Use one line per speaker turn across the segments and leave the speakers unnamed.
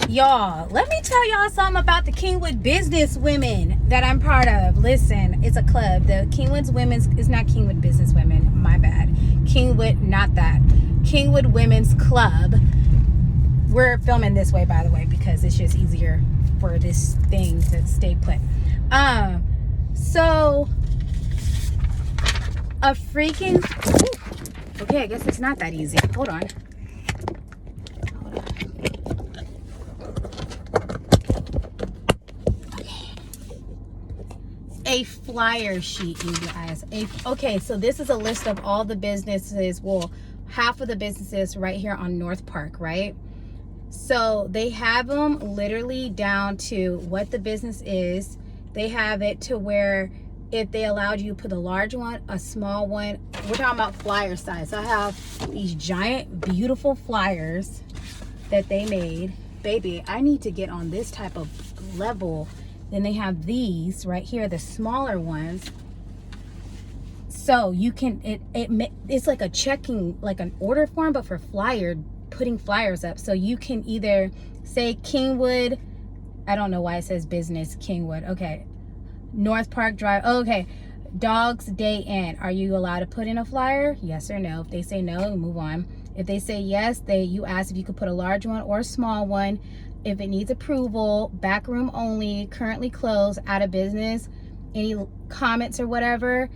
Y'all, let me tell y'all something about the Kingwood Business Women that I'm part of. Listen, it's a club. The Kingwood's Women's, it's not Kingwood Business Women, my bad. Kingwood, not that. Kingwood Women's Club. We're filming this way, by the way, because it's just easier for this thing to stay put. So a freaking, okay, I guess it's not that easy. Hold on. A flyer sheet, you guys. Okay, so this is a list of all the businesses, well, half of the businesses right here on North Park, right? So they have them literally down to what the business is. They have it to where if they allowed you to put a large one, a small one, we're talking about flyer size. So I have these giant, beautiful flyers that they made. Baby, I need to get on this type of level. Then they have these right here, the smaller ones. So you can, it's like a checking, like an order form, but for putting flyers up. So you can either say Kingwood, I don't know why it says business Kingwood. Okay, North Park Drive. Oh, okay, Dogs Day Inn. Are you allowed to put in a flyer? Yes or no? If they say no, you move on. If they say yes, you ask if you could put a large one or a small one. If it needs approval, back room only, currently closed, out of business, any comments or whatever.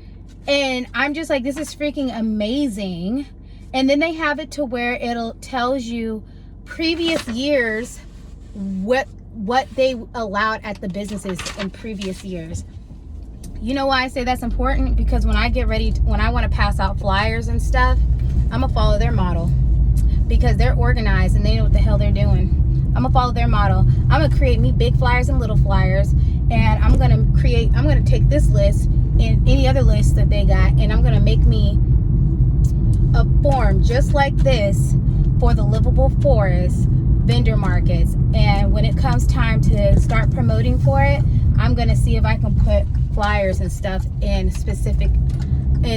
And I'm just like, this is freaking amazing. And then they have it to where it'll tells you previous years what they allowed at the businesses in previous years. You know why I say that's important? Because when I get ready, when I want to pass out flyers and stuff, I'm gonna follow their model because they're organized and they know what the hell they're doing. I'm gonna follow their model. I'm gonna create me big flyers and little flyers, and I'm gonna take this list and any other list that they got, and I'm gonna make me a form just like this for the Livable Forest vendor markets. And when it comes time to start promoting for it, I'm gonna see if I can put flyers and stuff in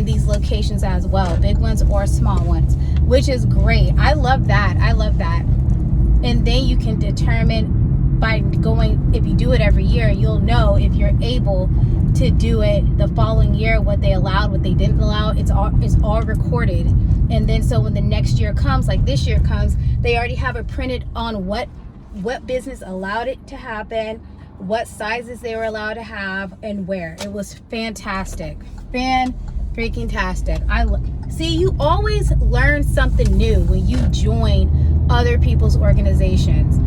these locations as well, big ones or small ones, which is great. I love that. And then you can determine by going, if you do it every year, you'll know if you're able to do it the following year, what they allowed, what they didn't allow. It's all recorded. And then so when the next year comes, like this year comes, they already have it printed on what business allowed it to happen, what sizes they were allowed to have, and where. It was fantastic. Fan-freaking-tastic. See, you always learn something new when you join other people's organizations,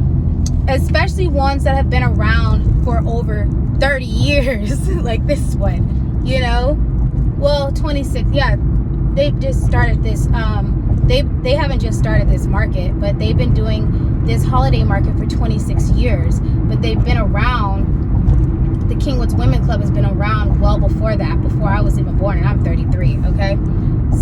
especially ones that have been around for over 30 years like this one, you know. Well, 26, yeah, they've just started this they haven't just started this market, but they've been doing this holiday market for 26 years, but they've been around. The Kingwood's Women Club has been around well before that, before I was even born, and I'm 33. Okay,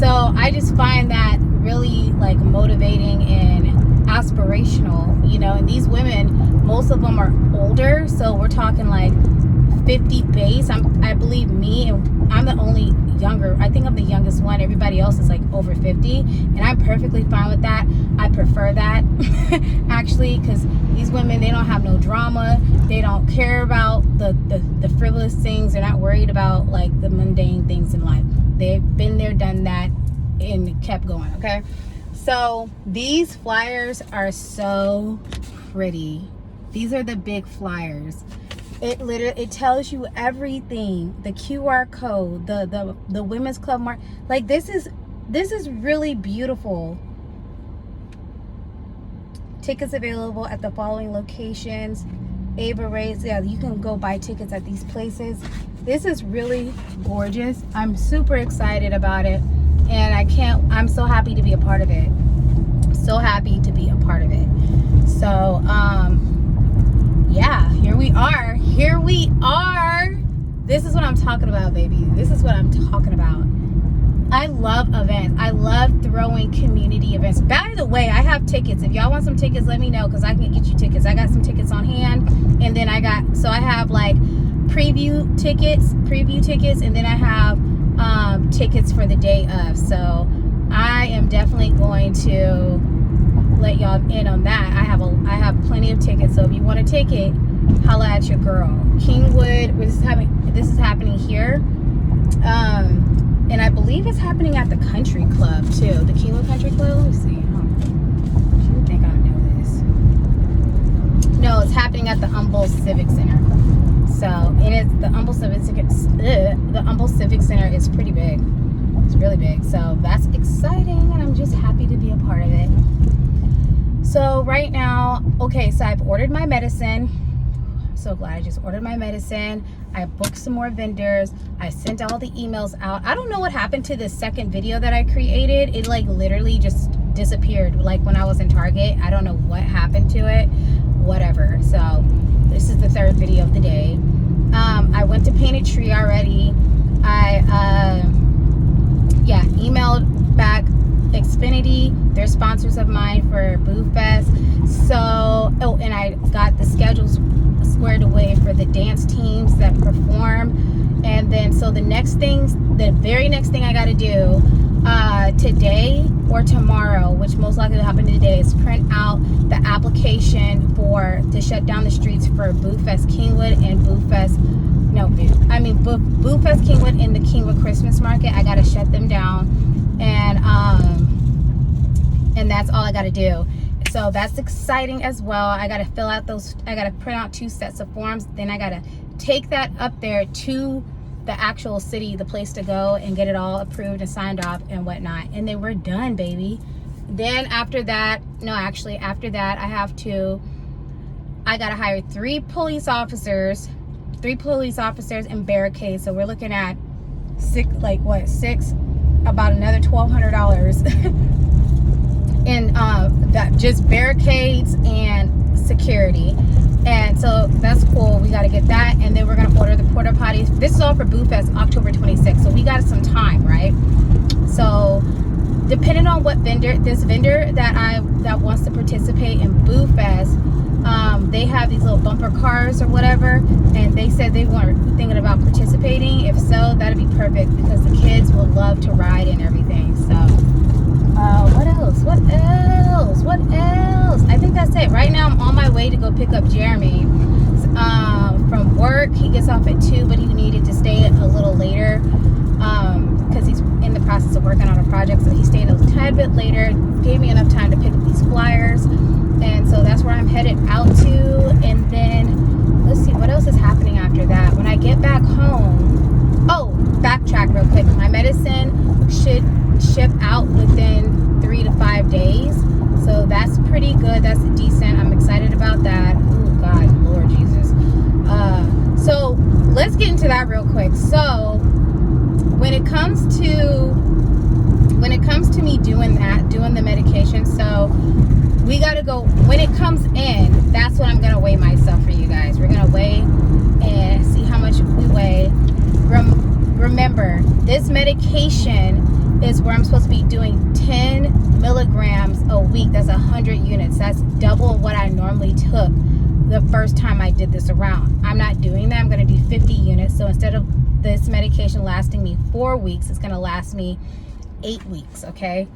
so I just find that really like motivating and aspirational, you know. And these women, most of them are older, so we're talking like 50 base. I believe me, and I'm the only younger. I think I'm the youngest one. Everybody else is like over 50, and I'm perfectly fine with that. I prefer that actually, because these women, they don't have no drama. They don't care about the frivolous things. They're not worried about like the mundane things in life. They've been there, done that, and kept going. Okay, so these flyers are so pretty. These are the big flyers. It tells you everything, the QR code, the women's club mark. Like this is really beautiful. Tickets available at the following locations. Ava Ray's, yeah, you can go buy tickets at these places. This is really gorgeous. I'm super excited about it, and I'm so happy to be a part of it. So happy to be a part of it. So yeah, here we are. This is what I'm talking about, baby. This is what I'm talking about. I love events. I love throwing community events. By the way, I have tickets. If y'all want some tickets, let me know, because I can get you tickets. I got some tickets on hand, and then I have like preview tickets, and then I have tickets for the day of. So I am definitely going to let y'all in on that. I have plenty of tickets, so a ticket, holla at your girl. Kingwood, this is happening here. And I believe it's happening at the country club too. The Kingwood Country Club. Let me see. You would think I would know this. No, it's happening at the Humboldt Civic Center. So, and it's the Humboldt Civic Center is pretty big. It's really big. So that's exciting, and I'm just happy to be a part of it. So right now, okay, so I've ordered my medicine. So glad I just ordered my medicine. I booked some more vendors. I sent all the emails out. I don't know what happened to the second video that I created. It like literally just disappeared, like when I was in Target. I don't know what happened to it. Whatever. So this is the third video of the day. I went to Painted Tree already. I emailed back Xfinity. They're sponsors of mine for Boo Fest. So, oh, and I got the schedules squared away for the dance teams that perform. And then, so the very next thing I got to do today or tomorrow, which most likely will happen today, is print out the application to shut down the streets for Boo Fest Kingwood and Boo Fest Kingwood and the Kingwood Christmas Market. I got to shut them down, and that's all I got to do. So that's exciting as well. I got to fill out I got to print out 2 sets of forms. Then I got to take that up there to the actual city, the place to go, and get it all approved and signed off and whatnot. And then we're done, baby. Then after that, I got to hire 3 police officers and barricades. So we're looking at about another $1,200 in that just barricades and security. And so that's cool. We got to get that, and then we're gonna order the porta potties. This is all for Boo Fest October 26th, so we got some time, right? So depending on what vendor that wants to participate in Boo Fest, they have these little bumper cars or whatever, and they said they weren't thinking about participating. If so, that'd be perfect because the kids will love to ride and everything. So what else? I think that's it. Right now I'm on my way to go pick up Jeremy from work. He gets off at 2, but he needed to stay a little later because he's in the process of working on a project, so he stayed a tad bit later, gave me enough time to pick up these flyers. And so that's where I'm headed out to. And then let's see what else is happening after that. When I get back home, backtrack real quick. My medicine should ship out within 3 to 5 days. So that's pretty good. That's decent. I'm excited about that. Oh God, Lord Jesus. So let's get into that real quick. So when it comes to me doing the medication, so we got to go, when it comes in, that's when I'm going to weigh myself for you guys. We're going to weigh and see how much we weigh. Remember, this medication is where I'm supposed to be doing 10 milligrams a week. That's 100 units. That's double what I normally took the first time I did this around. I'm not doing that. I'm going to do 50 units. So instead of this medication lasting me 4 weeks, it's going to last me 8 weeks, okay?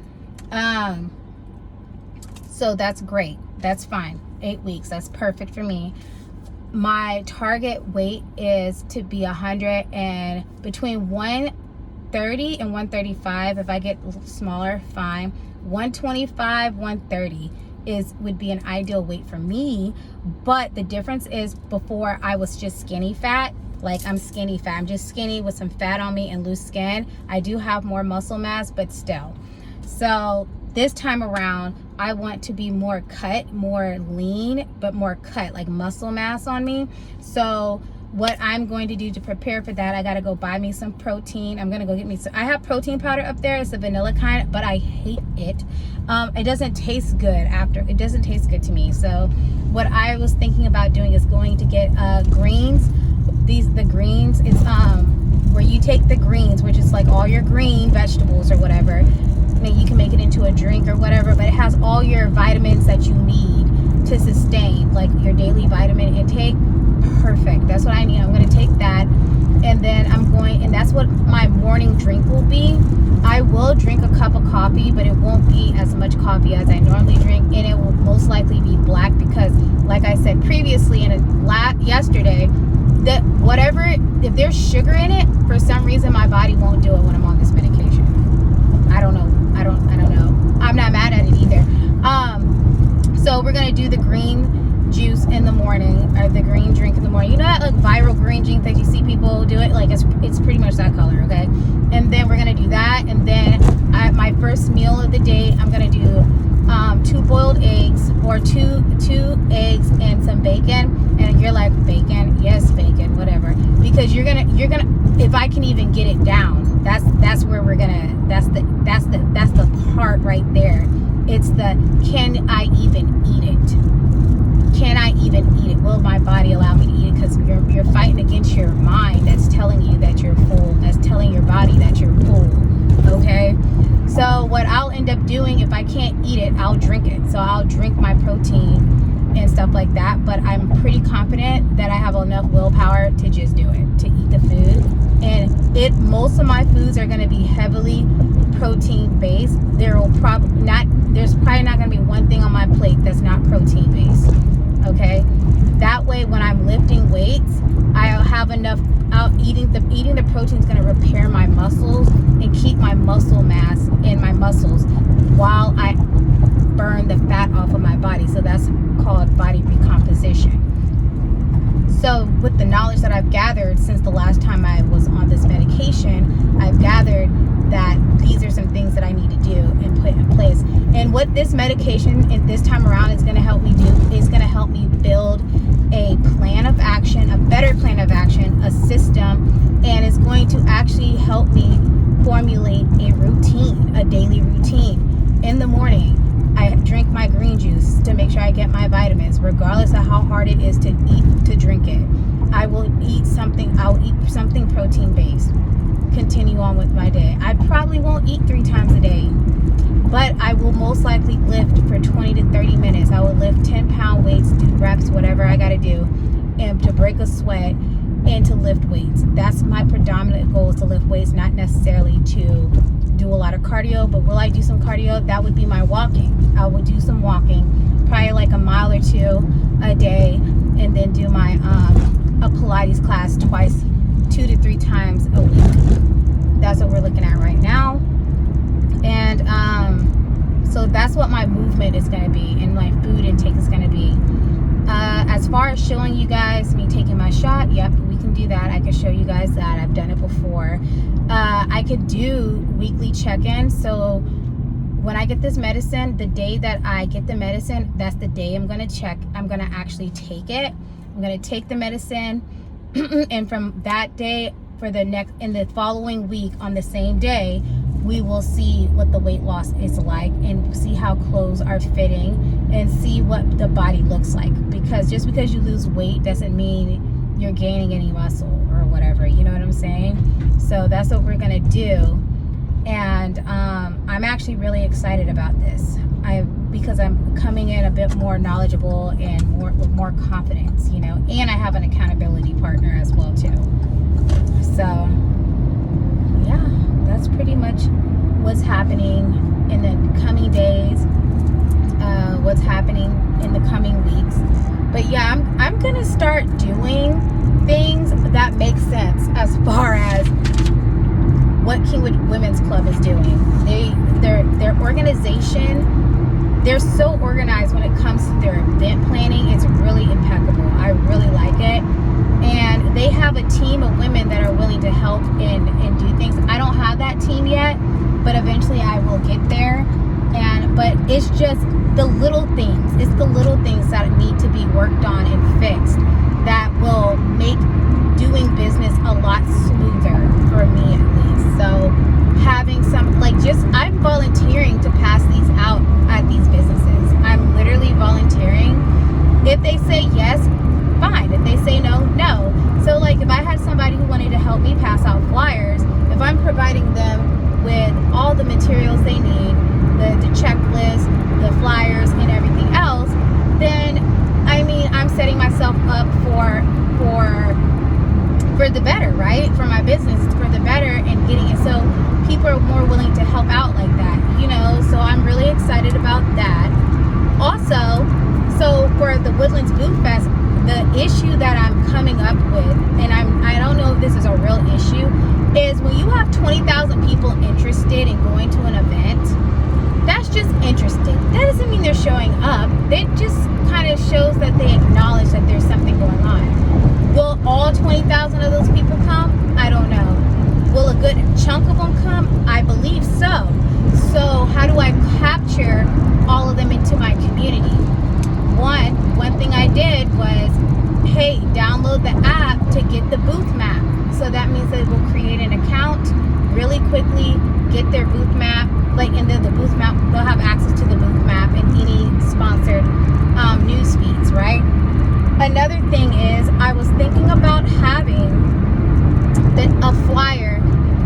So that's great. That's fine. 8 weeks. That's perfect for me. My target weight is to be 100 and between 130 and 135. If I get smaller, fine. 125, 130 would be an ideal weight for me. But the difference is, before I was just skinny fat. Like, I'm skinny fat. I'm just skinny with some fat on me and loose skin. I do have more muscle mass, but still. So this time around, I want to be more cut, more lean, but more cut, like muscle mass on me. So what I'm going to do to prepare for that, I got to go buy me some protein. I'm going to go get me some. I have protein powder up there. It's the vanilla kind, but I hate it. It doesn't taste good after. It doesn't taste good to me. So what I was thinking about doing is going to get greens. The greens, it's where you take the greens, which is like all your green vegetables or whatever, and then you can make it into a drink or whatever, but it has all your vitamins that you need to sustain, like your daily vitamin intake. Perfect. That's what I need. I'm going to take that, and then and that's what my morning drink will be. I will drink a cup of coffee, but it won't be as much coffee as I normally drink, and it will most likely be black because, like I said previously yesterday, that whatever, if there's sugar in it, for some reason my body won't do it when I'm on this medication. I don't know. I don't know. I'm not mad at it either. So we're gonna do the green juice in the morning, or the green drink in the morning. You know that like viral green drink that you see people do it? Like it's pretty much that color, okay? And then we're gonna do that, and then my first meal of the day, I'm gonna do 2 boiled eggs, or two eggs and some bacon. And you're like, bacon? Yes, bacon, whatever. Because you're gonna if I can even get it down, that's where we're gonna, that's the part right there. It's the, can I even eat it? Can I even eat it? Will my body allow me to eat it? Because you're fighting against your mind that's telling you that you're full, that's telling your body that you're full. Okay, so what I'll end up doing, if I can't eat it, I'll drink it. So I'll drink my protein and stuff like that. But I'm pretty confident that I have enough willpower to just do it, to eat the food. And most of my foods are going to be heavily protein based. There's probably not going to be one thing on my plate that's not protein based. Okay, that way when I'm lifting weights, I'll have enough. Eating the protein is going to repair my muscles and keep my muscle mass in my muscles while I burn the fat off of my body. So that's called body recomposition. So with the knowledge that I've gathered since the last time I was on this medication, I've gathered that these are some things that I need to do and put in place. And what this medication at this time around is going to help me do is going to help me build a plan of action, a better plan of action, a system, and it's going to actually help me formulate a routine, a daily routine. In the morning, I drink my green juice to make sure I get my vitamins, regardless of how hard it is to drink it. I will eat something protein based. Continue on with my day. I probably won't eat 3 times a day, but I will most likely lift for 20 to 30 minutes. I will lift 10-pound weights, do reps, whatever I got to do, and to break a sweat and to lift weights. That's my predominant goal, is to lift weights, not necessarily to do a lot of cardio. But will I do some cardio? That would be my walking. I will do some walking, probably like a mile or 2 a day, and then do my a Pilates class 2 to 3 times a week. That's what we're looking at right now. And so that's what my movement is going to be, and my food intake is going to be. As far as showing you guys me taking my shot, yep, we can do that. I can show you guys that. I've done it before. I could do weekly check-ins. So when I get this medicine, the day that I get the medicine, that's the day I'm going to check. I'm going to actually take it. I'm going to take the medicine, and from that day, in the following week on the same day, we will see what the weight loss is like, and see how clothes are fitting, and see what the body looks like. Because just because you lose weight doesn't mean you're gaining any muscle or whatever, you know what I'm saying? So that's what we're gonna do. And I'm actually really excited about this, because I'm coming in a bit more knowledgeable and with more confidence, you know, and I have an accountability partner as well too. So yeah, that's pretty much what's happening in the coming days, what's happening in the coming weeks. But yeah, I'm gonna start doing things that make sense as far as what Kingwood Women's Club is doing. Their organization, they're so organized when it comes to their event planning. It's really impeccable. I really like it. And they have a team of women that are willing to help and do things. I don't have that team yet, but eventually I will get there. But it's just the little things. It's the little things that need to be worked on and fixed that will make doing business a lot smoother for me, at least. So having some, I'm volunteering to pass these out at these businesses. I'm literally volunteering. If they say yes, fine. If they say no, no. So if I had somebody who wanted to help me pass out flyers, if I'm providing them with all the materials they need, the checklist, the flyers, and everything else, then I'm setting myself up for the better, right? For my business, for the better, and getting it so people are more willing to help out like that, you know. So I'm really excited about that. Also, So for the Woodlands Booth Fest, the issue that I'm coming up with, and I don't know if this is a real issue, is when you have 20,000 people interested in going to an event, that's just interested. That doesn't mean they're showing up. It just kind of shows that they acknowledge that there's something going on. Will all 20,000 of those people come? I don't know. Will a good chunk of them come? I believe so. So how do I capture all of them into my community? One thing I did was, hey, download the app to get the booth map. So that means they will create an account really quickly, get their booth map, and then the booth map, they'll have access to the booth map and any sponsored news feeds, right? Another thing is, I was thinking about having a flyer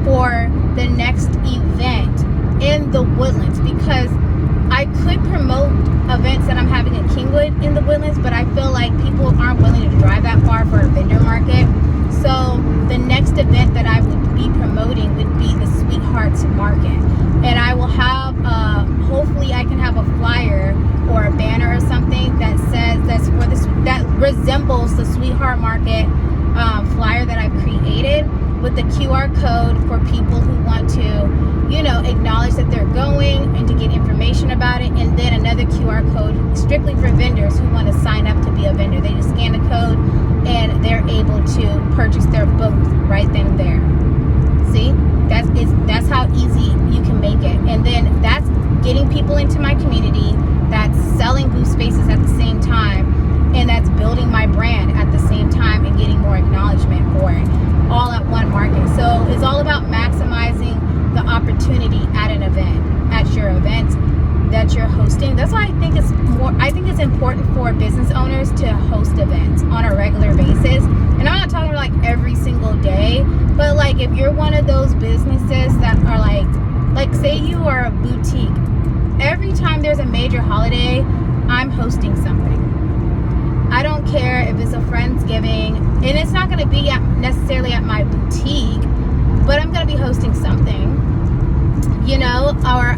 for the next event in the Woodlands, because I could promote events that I'm having in Kingwood in the Woodlands, but I feel like people aren't willing to drive that far for a vendor market. So the next event that I would be promoting would be the Sweethearts Market. And I will have, hopefully I can have a flyer or a banner or something that says, that resembles the Sweetheart Market flyer that I've created, with the QR code for people who want to, acknowledge that they're going and to get information about it. And then another QR code strictly for vendors who want to sign up to be a vendor. They just scan the code and they're able to purchase their booth right then and there. See, that's how easy you can make it. And then that's getting people into my community, that's selling booth spaces at the same time, and that's building my brand at the same time and getting more acknowledgement for it, all at one market. So it's all about maximizing the opportunity at an event, at your event that you're hosting. That's why I think it's important for business owners to host events on a regular basis. And I'm not talking like every single day, but like if you're one of those businesses that are like say you are a boutique, every time there's a major holiday, I'm hosting something. I don't care if it's a Friendsgiving, and it's not going to be necessarily at my boutique, but I'm going to be hosting something, or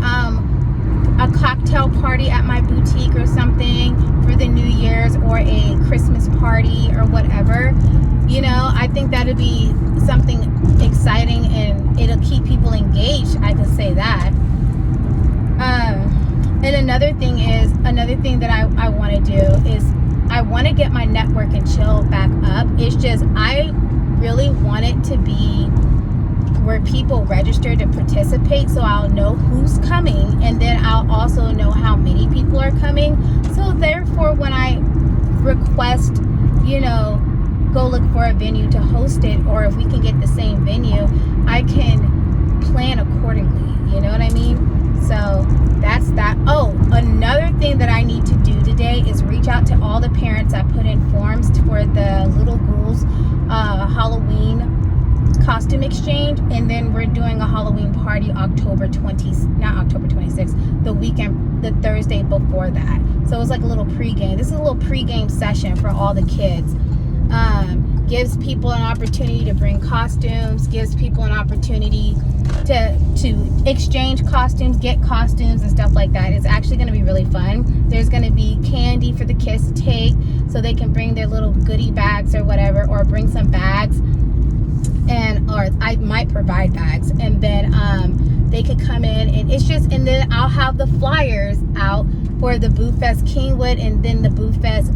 a cocktail party at my boutique or something for the New Year's, or a Christmas party or whatever. I think that would be something exciting and it'll keep people engaged. I could say that. And another thing that I want to do is I want to get my network and chill back up. It's just, I really want it to be where people register to participate, so I'll know who's coming, and then I'll also know how many people are coming. So therefore, when I request, go look for a venue to host it, or if we can get the same venue, I can plan accordingly. You know what I mean? So that's that. Oh, another thing that I need to do today is reach out to all the parents that put in forms for the Little Ghouls Halloween costume exchange, and then we're doing a Halloween party October 26th, the weekend, the Thursday before that. So it's like a little pregame. This is a little pregame session for all the kids. Gives people an opportunity to bring costumes, gives people an opportunity to exchange costumes, get costumes and stuff like that. It's actually going to be really fun. There's going to be candy for the kids to take, so they can bring their little goodie bags or whatever, or bring some bags, or I might provide bags, and then they could come in, and then I'll have the flyers out for the Booth Fest Kingwood, and then the Booth Fest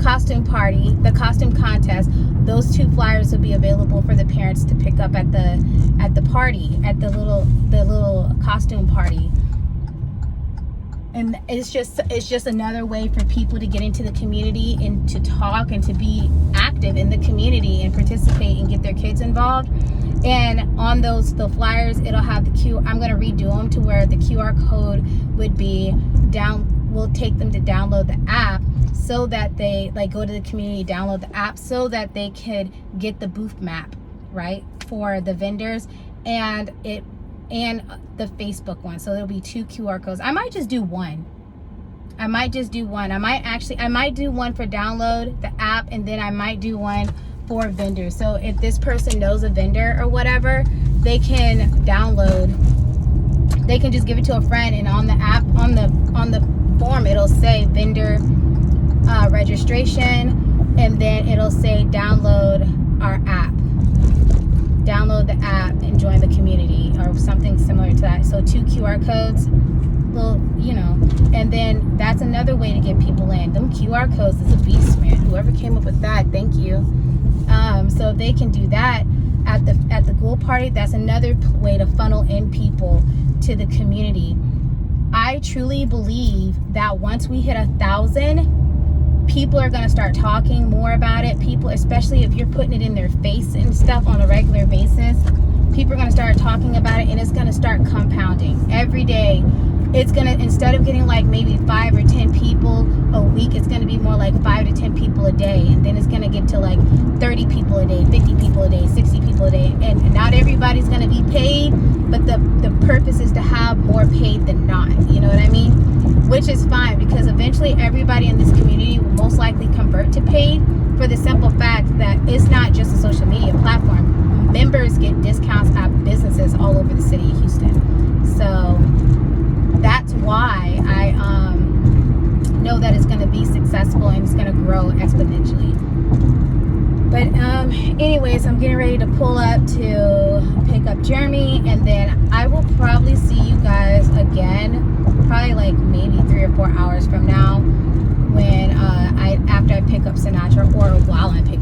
costume party, the costume contest. Those two flyers will be available for the parents to pick up at the party, at the little costume party. And it's just another way for people to get into the community and to talk and to be active in the community and participate and get their kids involved. And on the flyers, it'll have I'm going to redo them to where the QR code would be will take them to download the app, so that they go to the community, download the app, so that they could get the booth map, right, for the vendors, and the Facebook one. So there'll be 2 QR codes. I might just do one. I might do one for download the app, and then I might do one for vendors. So if this person knows a vendor or whatever, they can just give it to a friend, and on the app, on the form, it'll say vendor registration, and then it'll say download our app. Download the app and join the community, or something similar to that. So 2 QR codes, well, you know, and then that's another way to get people in. Them QR codes is a beast, man. Whoever came up with that, thank you. So if they can do that at the Ghoul Party, that's another way to funnel in people to the community. I truly believe that once we hit 1,000, people are going to start talking more about it. People, especially if you're putting it in their face and stuff on a regular basis, people are going to start talking about it, and it's going to start compounding every day. It's going to, instead of getting like maybe 5 or 10 people a week, it's going to be more like 5 to 10 people a day. And then it's going to get to like 30 people a day, 50 people a day, 60 people a day. And not everybody's going to be paid, but the purpose is to have more paid than not. You know what I mean? Which is fine, because eventually everybody in this community will most likely convert to paid, for the simple fact that it's not just a social media platform. Members get discounts at businesses all over the city of Houston. So that's why I know that it's going to be successful and it's going to grow exponentially. But anyways, I'm getting ready to pull up to pick up Jeremy, and then I will probably see you guys again, probably like maybe 3 or 4 hours from now, when after I pick up Sinatra, or while I'm picking